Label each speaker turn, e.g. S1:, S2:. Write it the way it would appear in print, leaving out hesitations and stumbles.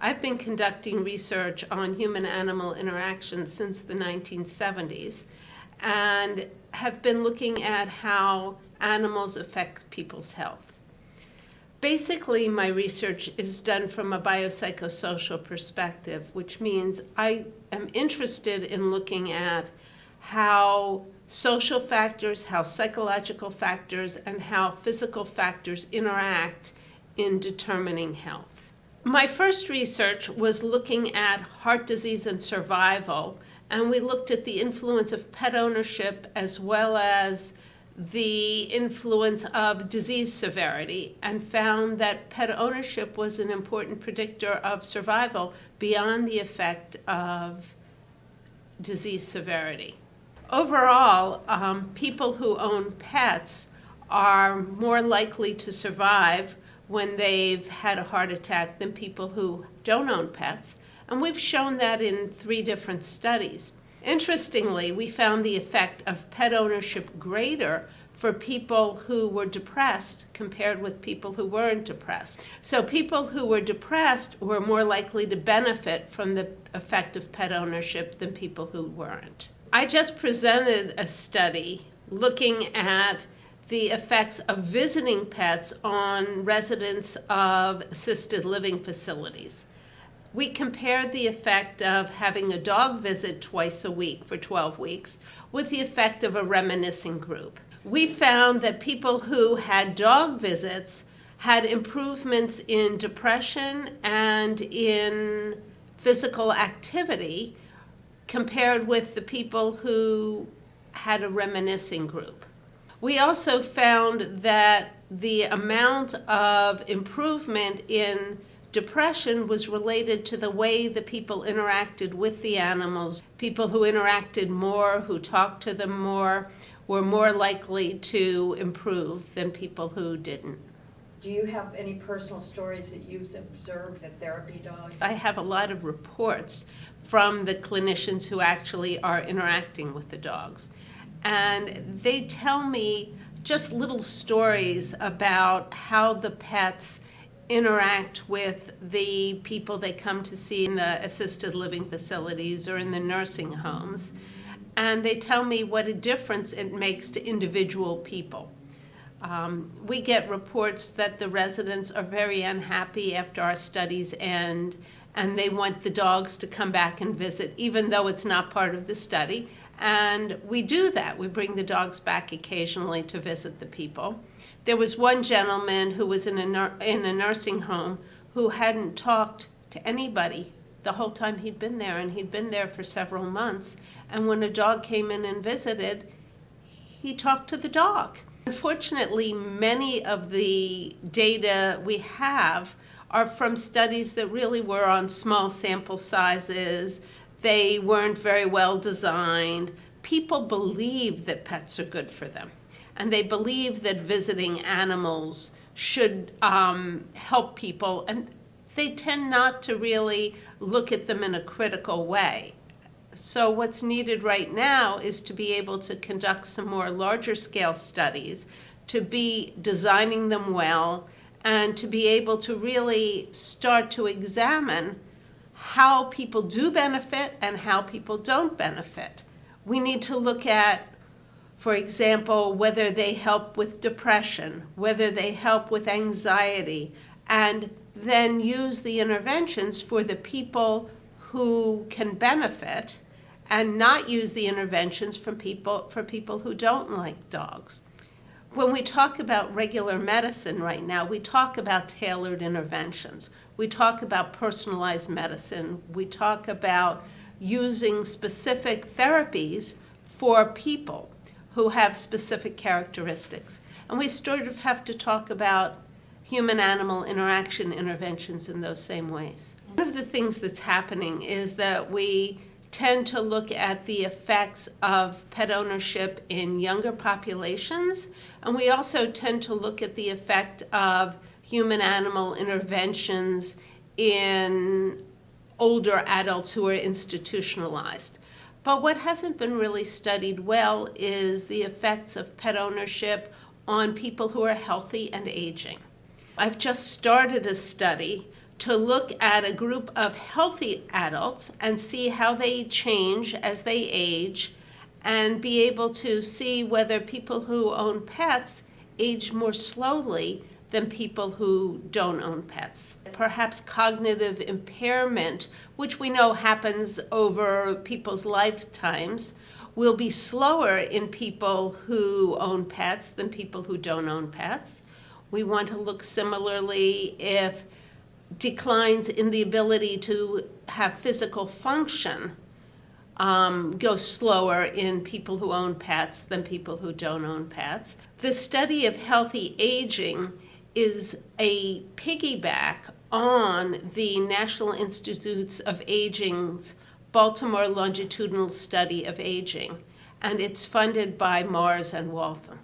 S1: I've been conducting research on human-animal interactions since the 1970s and have been looking at how animals affect people's health. Basically, my research is done from a biopsychosocial perspective, which means I am interested in looking at how social factors, how psychological factors, and how physical factors interact in determining health. My first research was looking at heart disease and survival, and we looked at the influence of pet ownership as well as the influence of disease severity, and found that pet ownership was an important predictor of survival beyond the effect of disease severity. Overall, people who own pets are more likely to survive when they've had a heart attack than people who don't own pets, and we've shown that in 3 different studies. Interestingly, we found the effect of pet ownership greater for people who were depressed compared with people who weren't depressed. So people who were depressed were more likely to benefit from the effect of pet ownership than people who weren't. I just presented a study looking at the effects of visiting pets on residents of assisted living facilities. We compared the effect of having a dog visit twice a week for 12 weeks with the effect of a reminiscing group. We found that people who had dog visits had improvements in depression and in physical activity compared with the people who had a reminiscing group. We also found that the amount of improvement in depression was related to the way the people interacted with the animals. People who interacted more, who talked to them more, were more likely to improve than people who didn't.
S2: Do you have any personal stories that you've observed with therapy dogs?
S1: I have a lot of reports from the clinicians who actually are interacting with the dogs. And they tell me just little stories about how the pets interact with the people they come to see in the assisted living facilities or in the nursing homes. And they tell me what a difference it makes to individual people. We get reports that the residents are very unhappy after our studies end, and they want the dogs to come back and visit, even though it's not part of the study. And we do that. We bring the dogs back occasionally to visit the people. There was one gentleman who was in a nursing home who hadn't talked to anybody the whole time he'd been there, and he'd been there for several months. And when a dog came in and visited, he talked to the dog. Unfortunately, many of the data we have are from studies that really were on small sample sizes. They weren't very well designed. People believe that pets are good for them, and they believe that visiting animals should help people, and they tend not to really look at them in a critical way. So what's needed right now is to be able to conduct some more larger scale studies, to be designing them well, and to be able to really start to examine how people do benefit and how people don't benefit. We need to look at, for example, whether they help with depression, whether they help with anxiety, and then use the interventions for the people who can benefit and not use the interventions for people who don't like dogs. When we talk about regular medicine right now, we talk about tailored interventions. We talk about personalized medicine. We talk about using specific therapies for people who have specific characteristics. And we sort of have to talk about human-animal interaction interventions in those same ways. One of the things that's happening is that we tend to look at the effects of pet ownership in younger populations, and we also tend to look at the effect of human-animal interventions in older adults who are institutionalized. But what hasn't been really studied well is the effects of pet ownership on people who are healthy and aging. I've just started a study to look at a group of healthy adults and see how they change as they age, and be able to see whether people who own pets age more slowly than people who don't own pets. Perhaps cognitive impairment, which we know happens over people's lifetimes, will be slower in people who own pets than people who don't own pets. We want to look similarly if declines in the ability to have physical function go slower in people who own pets than people who don't own pets. The study of healthy aging is a piggyback on the National Institutes of Aging's Baltimore longitudinal study of aging, and it's funded by Mars and Waltham.